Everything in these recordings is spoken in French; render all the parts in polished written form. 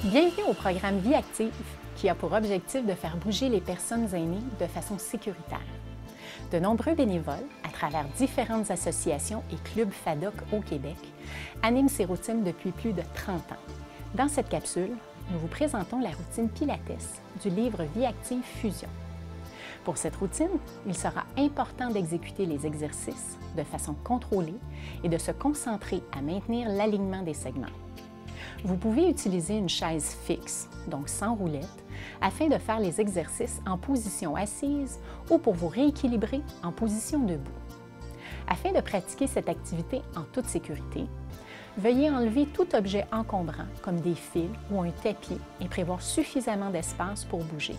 Bienvenue au programme Vie active qui a pour objectif de faire bouger les personnes aînées de façon sécuritaire. De nombreux bénévoles, à travers différentes associations et clubs FADOC au Québec, animent ces routines depuis plus de 30 ans. Dans cette capsule, nous vous présentons la routine Pilates du livre Vie active Fusion. Pour cette routine, il sera important d'exécuter les exercices de façon contrôlée et de se concentrer à maintenir l'alignement des segments. Vous pouvez utiliser une chaise fixe, donc sans roulette, afin de faire les exercices en position assise ou pour vous rééquilibrer en position debout. Afin de pratiquer cette activité en toute sécurité, veuillez enlever tout objet encombrant comme des fils ou un tapis et prévoir suffisamment d'espace pour bouger.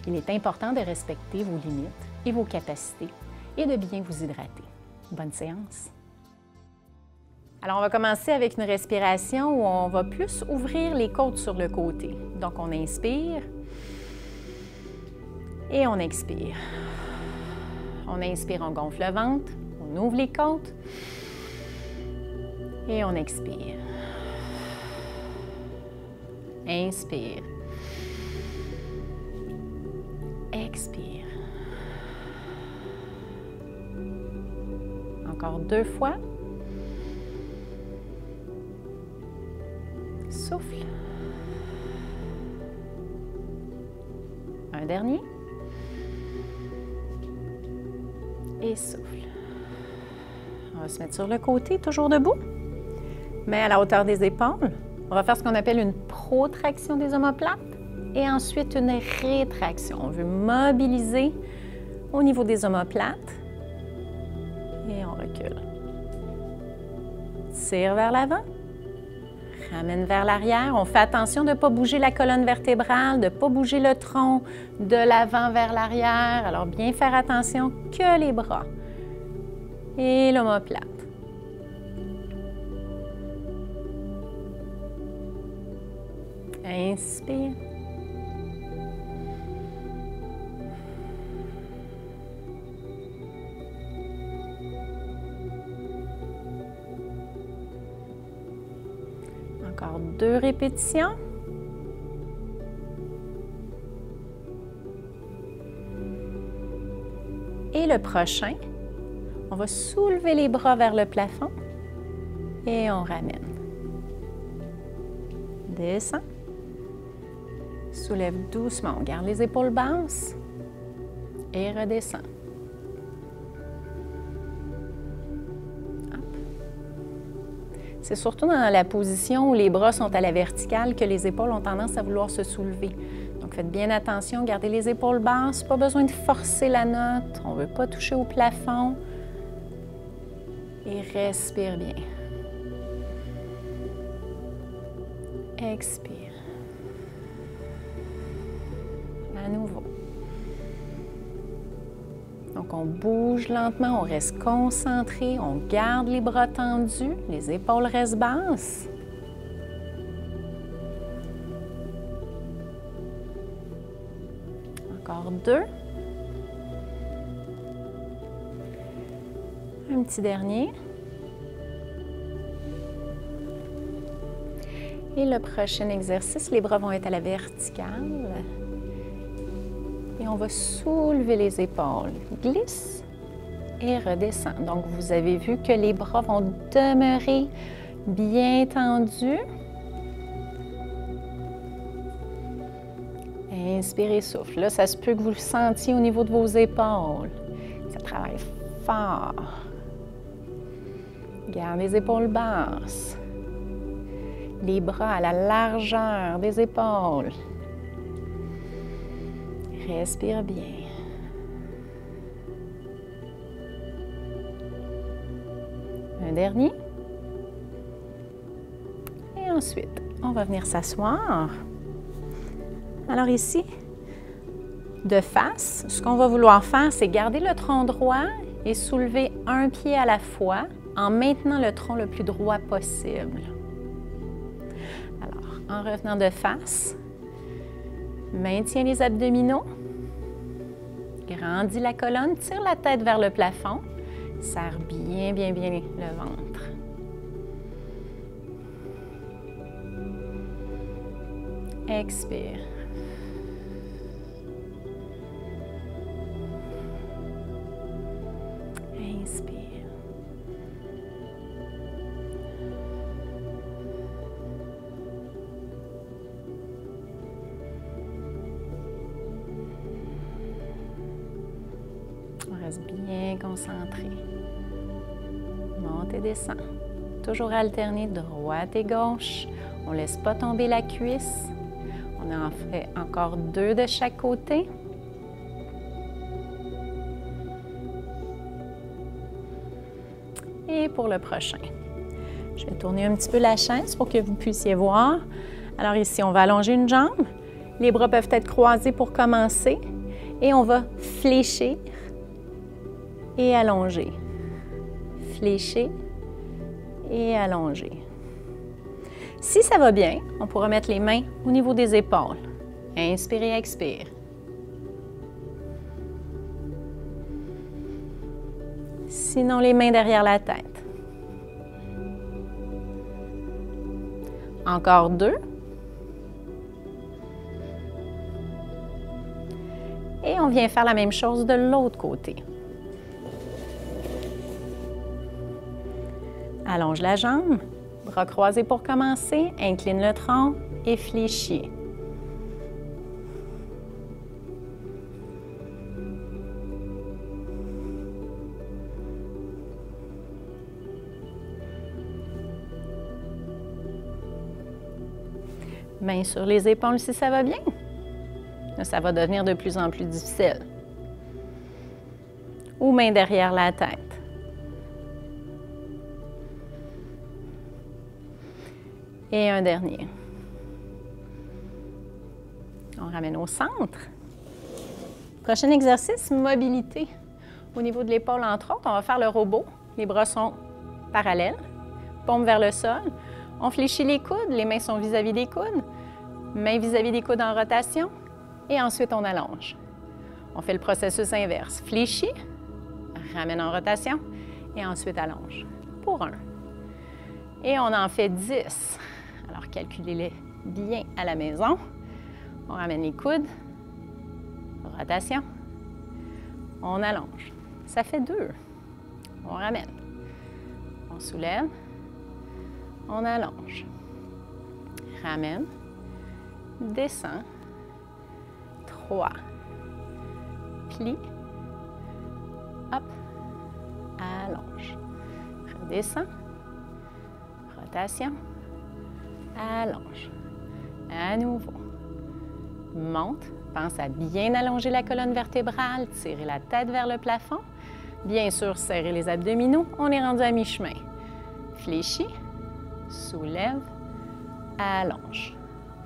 Il est important de respecter vos limites et vos capacités et de bien vous hydrater. Bonne séance! Alors, on va commencer avec une respiration où on va plus ouvrir les côtes sur le côté. Donc, on inspire et on expire. On inspire, on gonfle le ventre, on ouvre les côtes et on expire. Inspire. Expire. Encore 2 fois. Souffle. Un dernier. Et souffle. On va se mettre sur le côté, toujours debout, mais à la hauteur des épaules. On va faire ce qu'on appelle une protraction des omoplates et ensuite une rétraction. On veut mobiliser au niveau des omoplates et on recule. Tire vers l'avant. Ramène vers l'arrière. On fait attention de ne pas bouger la colonne vertébrale, de ne pas bouger le tronc de l'avant vers l'arrière. Alors, bien faire attention que les bras et l'omoplate. Inspire. Encore 2 répétitions. Et le prochain, on va soulever les bras vers le plafond et on ramène. Descend. Soulève doucement. On garde les épaules basses et redescend. C'est surtout dans la position où les bras sont à la verticale que les épaules ont tendance à vouloir se soulever. Donc, faites bien attention, gardez les épaules basses, pas besoin de forcer la note, on ne veut pas toucher au plafond. Et respire bien. Expire. À nouveau. Donc, on bouge lentement, on reste concentré, on garde les bras tendus, les épaules restent basses. Encore 2. Un petit dernier. Et le prochain exercice, les bras vont être à la verticale. Et on va soulever les épaules. Glisse et redescend. Donc, vous avez vu que les bras vont demeurer bien tendus. Inspirez, souffle. Là, ça se peut que vous le sentiez au niveau de vos épaules. Ça travaille fort. Garde les épaules basses. Les bras à la largeur des épaules. Respire bien. Un dernier. Et ensuite, on va venir s'asseoir. Alors ici, de face, ce qu'on va vouloir faire, c'est garder le tronc droit et soulever un pied à la fois en maintenant le tronc le plus droit possible. Alors, en revenant de face, maintiens les abdominaux, grandis la colonne, tire la tête vers le plafond, serre bien le ventre. Expire. Inspire. On reste bien concentré. Monte et descend. Toujours alterner droite et gauche. On ne laisse pas tomber la cuisse. On en fait encore 2 de chaque côté. Et pour le prochain, je vais tourner un petit peu la chaise pour que vous puissiez voir. Alors ici, on va allonger une jambe. Les bras peuvent être croisés pour commencer. Et on va fléchir et allonger. Fléchir et allonger. Si ça va bien, on pourra mettre les mains au niveau des épaules. Inspire et expire. Sinon, les mains derrière la tête. Encore 2. Et on vient faire la même chose de l'autre côté. Allonge la jambe, bras croisés pour commencer, incline le tronc et fléchis. Mains sur les épaules si ça va bien. Ça va devenir de plus en plus difficile. Ou mains derrière la tête. Et un dernier. On ramène au centre. Prochain exercice, mobilité. Au niveau de l'épaule, entre autres, on va faire le robot. Les bras sont parallèles, paume vers le sol. On fléchit les coudes, les mains sont vis-à-vis des coudes. Mains vis-à-vis des coudes en rotation. Et ensuite, on allonge. On fait le processus inverse. Fléchis, ramène en rotation et ensuite allonge. Pour 1. Et on en fait 10. Alors, calculez-les bien à la maison. On ramène les coudes, rotation, on allonge. Ça fait 2. On ramène. On soulève, on allonge. Ramène, descend, 3. Plie, hop, allonge. Redescend, rotation, allonge. À nouveau. Monte. Pense à bien allonger la colonne vertébrale, tirer la tête vers le plafond. Bien sûr, serrer les abdominaux. On est rendu à mi-chemin. Fléchis, soulève, allonge.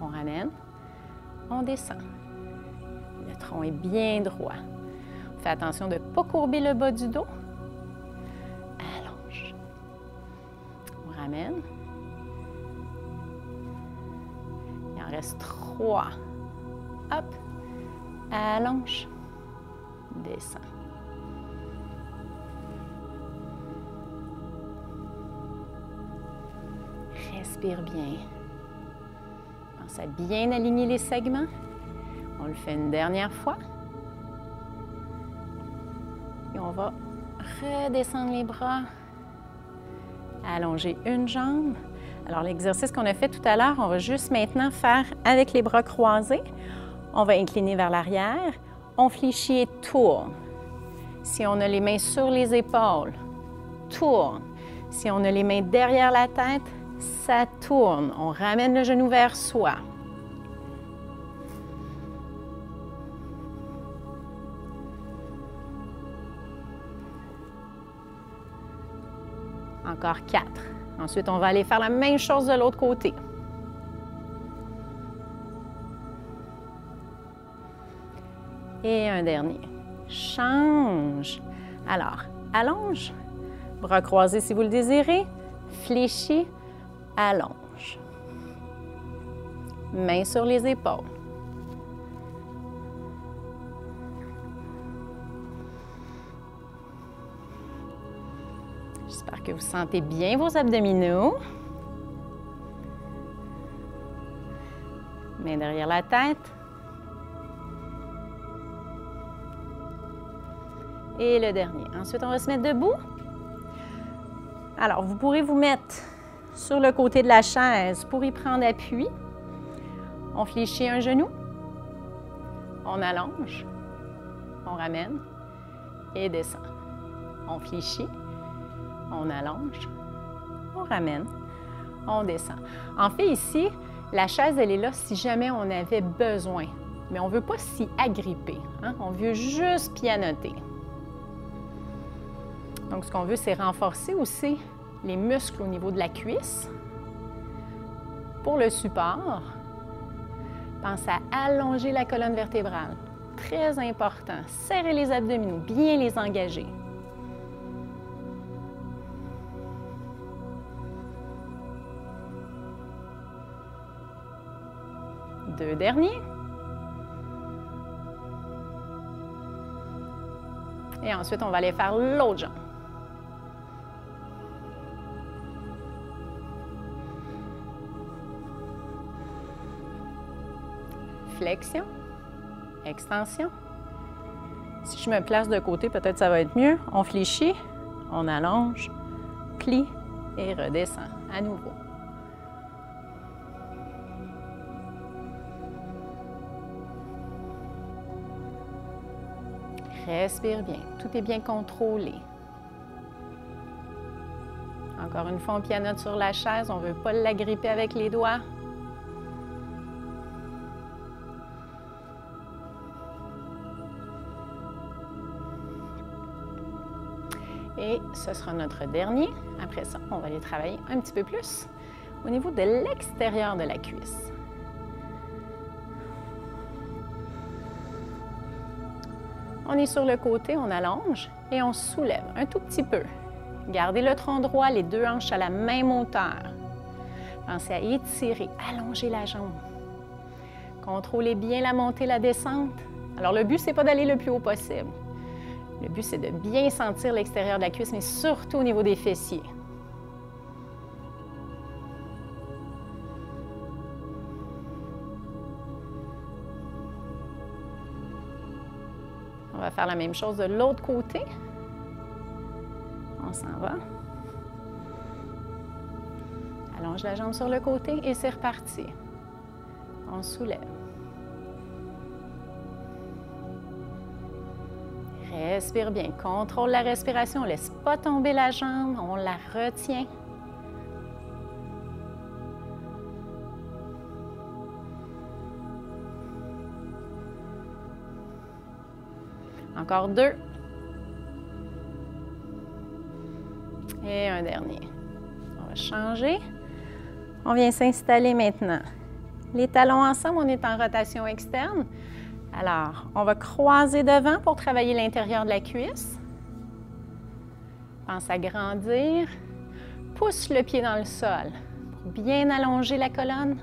On ramène, on descend. Le tronc est bien droit. On fait attention de ne pas courber le bas du dos. Allonge. On ramène. Il en reste 3. Hop, allonge, descend. Respire bien. Pense à bien aligner les segments. On le fait une dernière fois. Et on va redescendre les bras. Allonger une jambe. Alors, l'exercice qu'on a fait tout à l'heure, on va juste maintenant faire avec les bras croisés. On va incliner vers l'arrière. On fléchit et tourne. Si on a les mains sur les épaules, tourne. Si on a les mains derrière la tête, ça tourne. On ramène le genou vers soi. Encore 4. Ensuite, on va aller faire la même chose de l'autre côté. Et un dernier. Change. Alors, allonge. Bras croisés si vous le désirez. Fléchis, allonge. Mains sur les épaules. J'espère que vous sentez bien vos abdominaux. Main derrière la tête. Et le dernier. Ensuite, on va se mettre debout. Alors, vous pourrez vous mettre sur le côté de la chaise pour y prendre appui. On fléchit un genou. On allonge. On ramène et descend. On fléchit. On allonge. On ramène. On descend. En fait, ici, la chaise, elle est là si jamais on avait besoin. Mais on ne veut pas s'y agripper. Hein? On veut juste pianoter. Donc, ce qu'on veut, c'est renforcer aussi les muscles au niveau de la cuisse. Pour le support, pense à allonger la colonne vertébrale. Très important. Serrer les abdominaux, bien les engager. Deux derniers. Et ensuite, on va aller faire l'autre jambe. Flexion, extension. Si je me place de côté, peut-être ça va être mieux. On fléchit, on allonge, plie et redescend à nouveau. Respire bien, tout est bien contrôlé. Encore une fois, on pianote sur la chaise, on ne veut pas l'agripper avec les doigts. Et ce sera notre dernier. Après ça, on va aller travailler un petit peu plus au niveau de l'extérieur de la cuisse. On est sur le côté, on allonge et on soulève un tout petit peu. Gardez le tronc droit, les deux hanches à la même hauteur. Pensez à étirer, allonger la jambe. Contrôlez bien la montée, la descente. Alors, le but, ce n'est pas d'aller le plus haut possible. Le but, c'est de bien sentir l'extérieur de la cuisse, mais surtout au niveau des fessiers. On va faire la même chose de l'autre côté. On s'en va. Allonge la jambe sur le côté et c'est reparti. On soulève. Respire bien. Contrôle la respiration. On ne laisse pas tomber la jambe. On la retient. Encore deux. Et un dernier. On va changer. On vient s'installer maintenant. Les talons ensemble, on est en rotation externe. Alors, on va croiser devant pour travailler l'intérieur de la cuisse. Pense à grandir. Pousse le pied dans le sol pour bien allonger la colonne.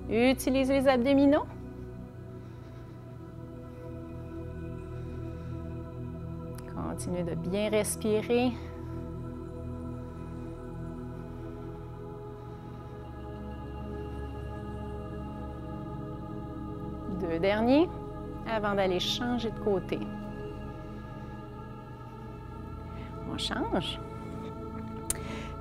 Utilise les abdominaux. Continuez de bien respirer. Deux derniers avant d'aller changer de côté. On change.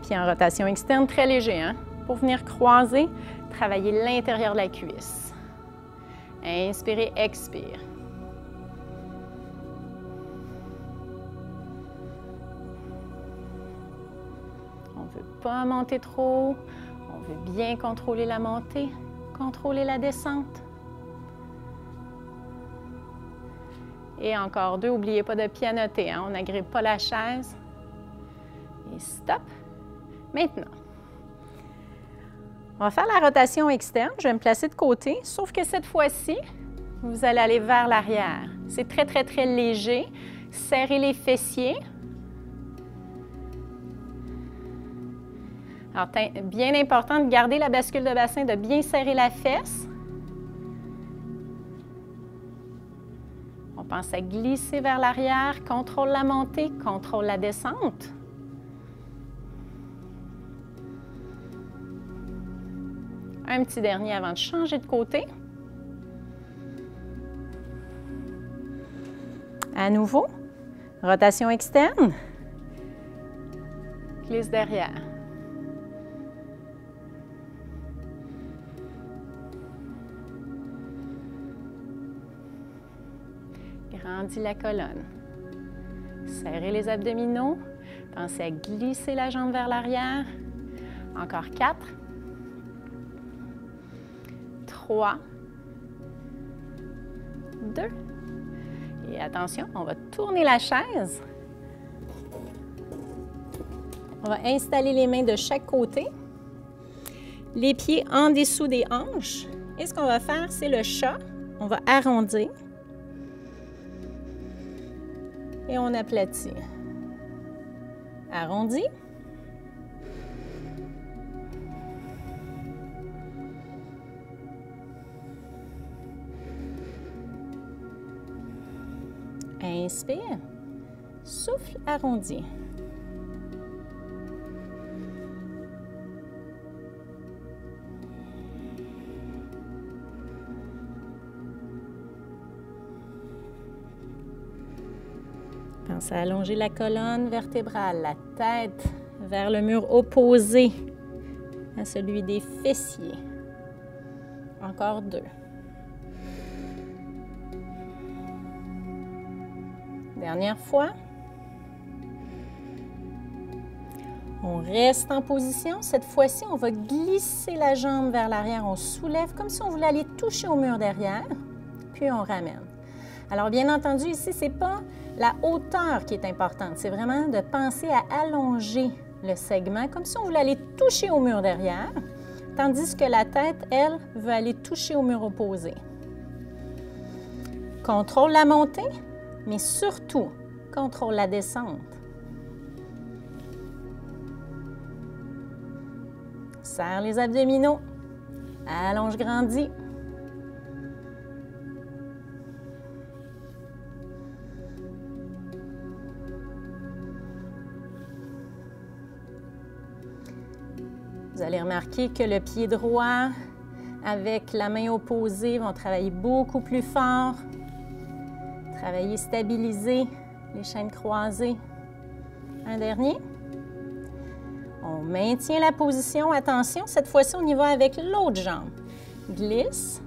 Puis en rotation externe, très léger, hein? Pour venir croiser, travailler l'intérieur de la cuisse. Inspirez, expire. On ne veut pas monter trop. On veut bien contrôler la montée, contrôler la descente. Et encore deux, n'oubliez pas de pianoter, hein? On n'agrippe pas la chaise. Et stop. Maintenant, on va faire la rotation externe. Je vais me placer de côté, sauf que cette fois-ci, vous allez aller vers l'arrière. C'est très, très, très léger. Serrez les fessiers. Alors, bien important de garder la bascule de bassin, de bien serrer la fesse. On pense à glisser vers l'arrière, contrôle la montée, contrôle la descente. Un petit dernier avant de changer de côté. À nouveau, rotation externe. Glisse derrière. Grandis la colonne. Serrez les abdominaux. Pensez à glisser la jambe vers l'arrière. Encore 4. 3. 2. Et attention, on va tourner la chaise. On va installer les mains de chaque côté. Les pieds en dessous des hanches. Et ce qu'on va faire, c'est le chat. On va arrondir. Et on aplatit. Arrondi. Inspire. Souffle, arrondi. Pensez à allonger la colonne vertébrale, la tête vers le mur opposé à celui des fessiers. Encore 2. Dernière fois. On reste en position. Cette fois-ci, on va glisser la jambe vers l'arrière. On soulève comme si on voulait aller toucher au mur derrière, puis on ramène. Alors, bien entendu, ici, ce n'est pas la hauteur qui est importante. C'est vraiment de penser à allonger le segment, comme si on voulait aller toucher au mur derrière, tandis que la tête, elle, veut aller toucher au mur opposé. Contrôle la montée, mais surtout, contrôle la descente. Serre les abdominaux. Allonge, grandis. Vous allez remarquer que le pied droit avec la main opposée vont travailler beaucoup plus fort. Travailler, stabiliser les chaînes croisées. Un dernier. On maintient la position. Attention, cette fois-ci, on y va avec l'autre jambe. Glisse.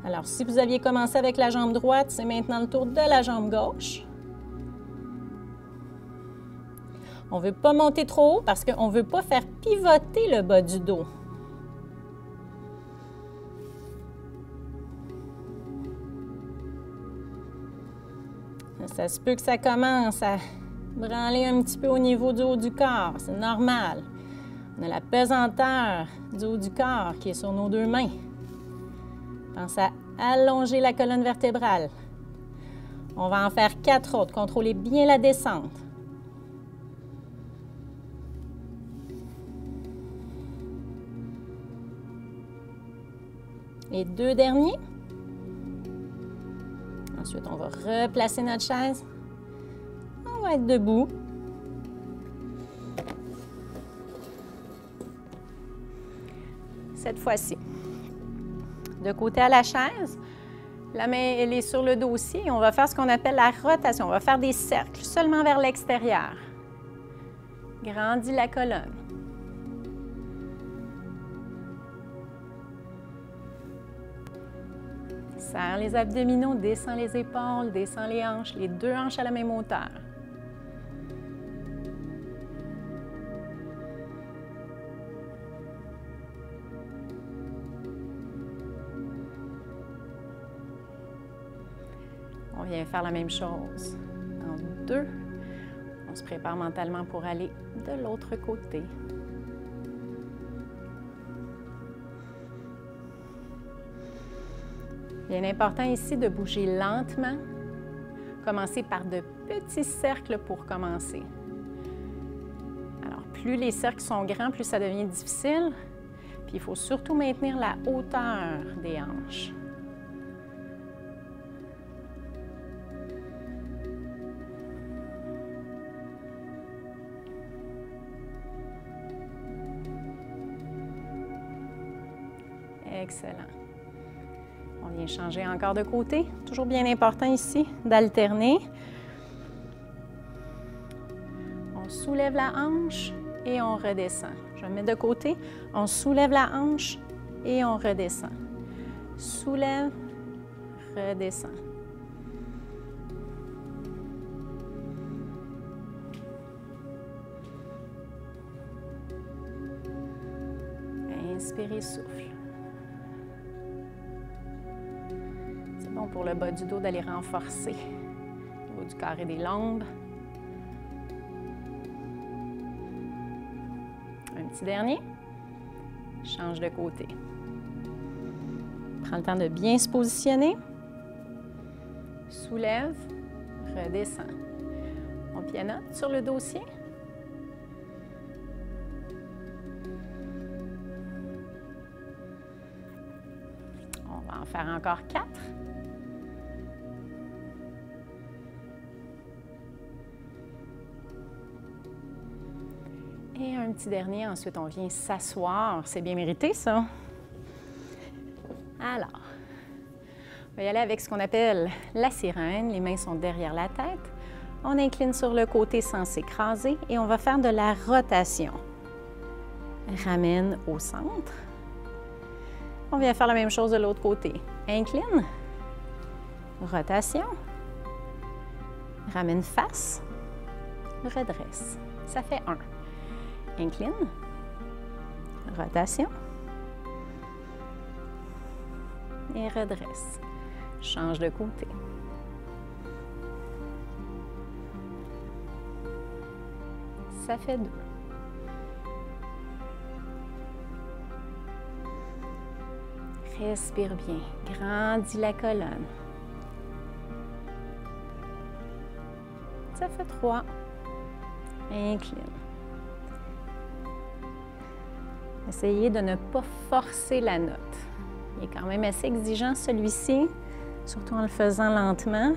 Alors, si vous aviez commencé avec la jambe droite, c'est maintenant le tour de la jambe gauche. On ne veut pas monter trop haut parce qu'on ne veut pas faire pivoter le bas du dos. Ça se peut que ça commence à branler un petit peu au niveau du haut du corps. C'est normal. On a la pesanteur du haut du corps qui est sur nos 2 mains. Pensez à allonger la colonne vertébrale. On va en faire 4 autres. Contrôlez bien la descente. Les 2 derniers. Ensuite, on va replacer notre chaise. On va être debout. Cette fois-ci, de côté à la chaise, la main elle est sur le dos aussi. Et on va faire ce qu'on appelle la rotation. On va faire des cercles seulement vers l'extérieur. Grandis la colonne. Serre les abdominaux, descends les épaules, descends les hanches, les 2 hanches à la même hauteur. On vient faire la même chose. En 2, on se prépare mentalement pour aller de l'autre côté. Bien important ici de bouger lentement. Commencer par de petits cercles pour commencer. Alors, plus les cercles sont grands, plus ça devient difficile. Puis, il faut surtout maintenir la hauteur des hanches. Excellent. On vient changer encore de côté. Toujours bien important ici d'alterner. On soulève la hanche et on redescend. Je vais me mettre de côté. On soulève la hanche et on redescend. Soulève, redescend. Inspirez, souffle. C'est bon pour le bas du dos d'aller renforcer au niveau du carré des lombes. Un petit dernier. Change de côté. Prends le temps de bien se positionner. Soulève, redescend. On pianote sur le dossier. On va en faire encore 4. Et un petit dernier, ensuite on vient s'asseoir. C'est bien mérité, ça. Alors, on va y aller avec ce qu'on appelle la sirène. Les mains sont derrière la tête. On incline sur le côté sans s'écraser et on va faire de la rotation. Ramène au centre. On vient faire la même chose de l'autre côté. Incline. Rotation. Ramène face. Redresse. Ça fait 1. Incline. Rotation. Et redresse. Change de côté. Ça fait 2. Respire bien. Grandis la colonne. Ça fait 3. Incline. Essayez de ne pas forcer la note. Il est quand même assez exigeant celui-ci, surtout en le faisant lentement.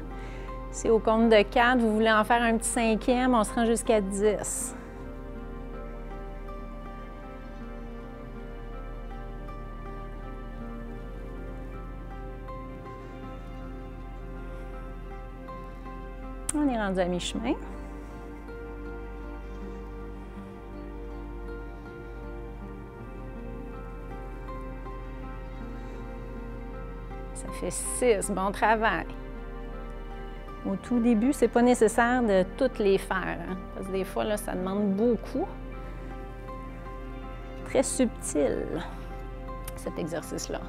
Si au compte de 4, vous voulez en faire un petit 5e, on se rend jusqu'à 10. On est rendu à mi-chemin. Ça fait 6. Bon travail. Au tout début, ce n'est pas nécessaire de toutes les faire, hein, parce que des fois, là, ça demande beaucoup. Très subtil, cet exercice-là.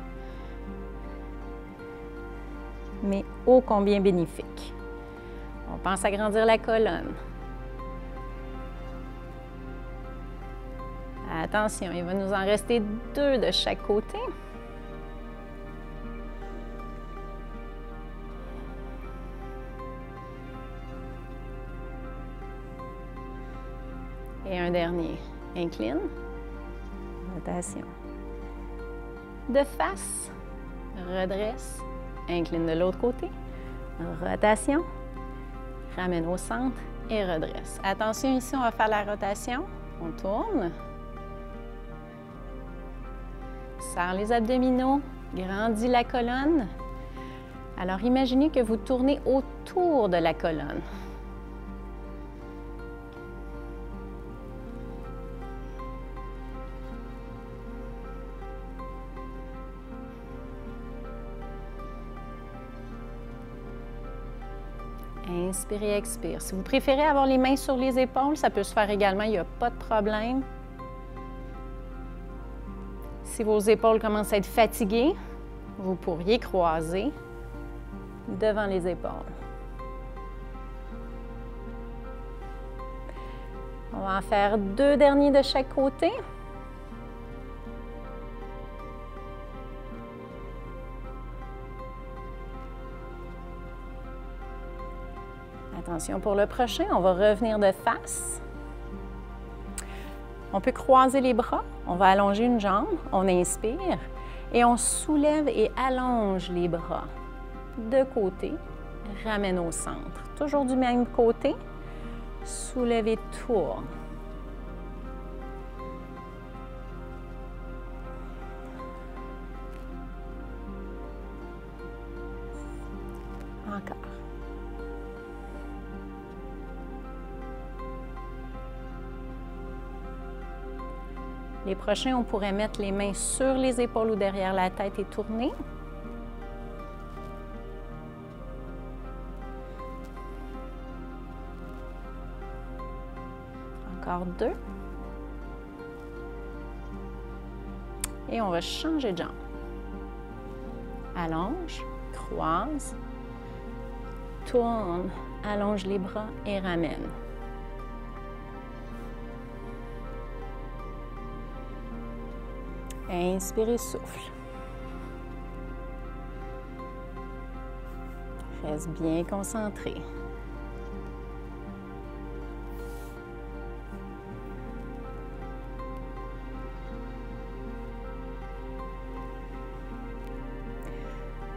Mais ô combien bénéfique. On pense à agrandir la colonne. Attention, il va nous en rester 2 de chaque côté. Et un dernier. Incline. Rotation. De face. Redresse. Incline de l'autre côté. Rotation. Ramène au centre et redresse. Attention, ici, on va faire la rotation. On tourne. Serre les abdominaux. Grandis la colonne. Alors, imaginez que vous tournez autour de la colonne. Inspirez, expire. Si vous préférez avoir les mains sur les épaules, ça peut se faire également, il n'y a pas de problème. Si vos épaules commencent à être fatiguées, vous pourriez croiser devant les épaules. On va en faire 2 derniers de chaque côté. Attention pour le prochain, on va revenir de face. On peut croiser les bras, on va allonger une jambe, on inspire et on soulève et allonge les bras de côté, ramène au centre. Toujours du même côté, soulève et tourne. Encore. Les prochains, on pourrait mettre les mains sur les épaules ou derrière la tête et tourner. Encore 2. Et on va changer de jambe. Allonge, croise, tourne, allonge les bras et ramène. Inspire et souffle. Reste bien concentré.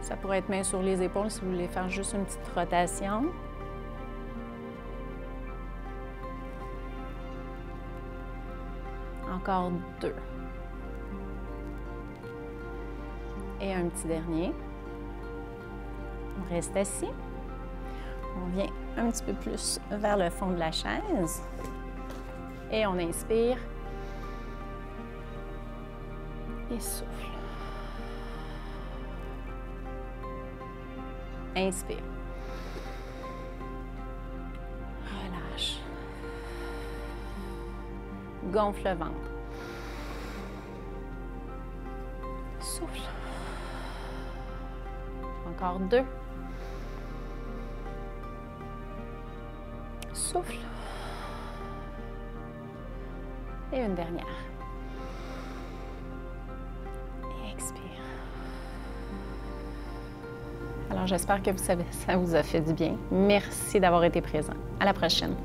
Ça pourrait être main sur les épaules si vous voulez faire juste une petite rotation. Encore 2. Et un petit dernier. On reste assis. On vient un petit peu plus vers le fond de la chaise. Et on inspire. Et souffle. Inspire. Relâche. Gonfle le ventre. Souffle. Encore 2. Souffle. Et une dernière. Expire. Alors, j'espère que ça vous a fait du bien. Merci d'avoir été présent. À la prochaine.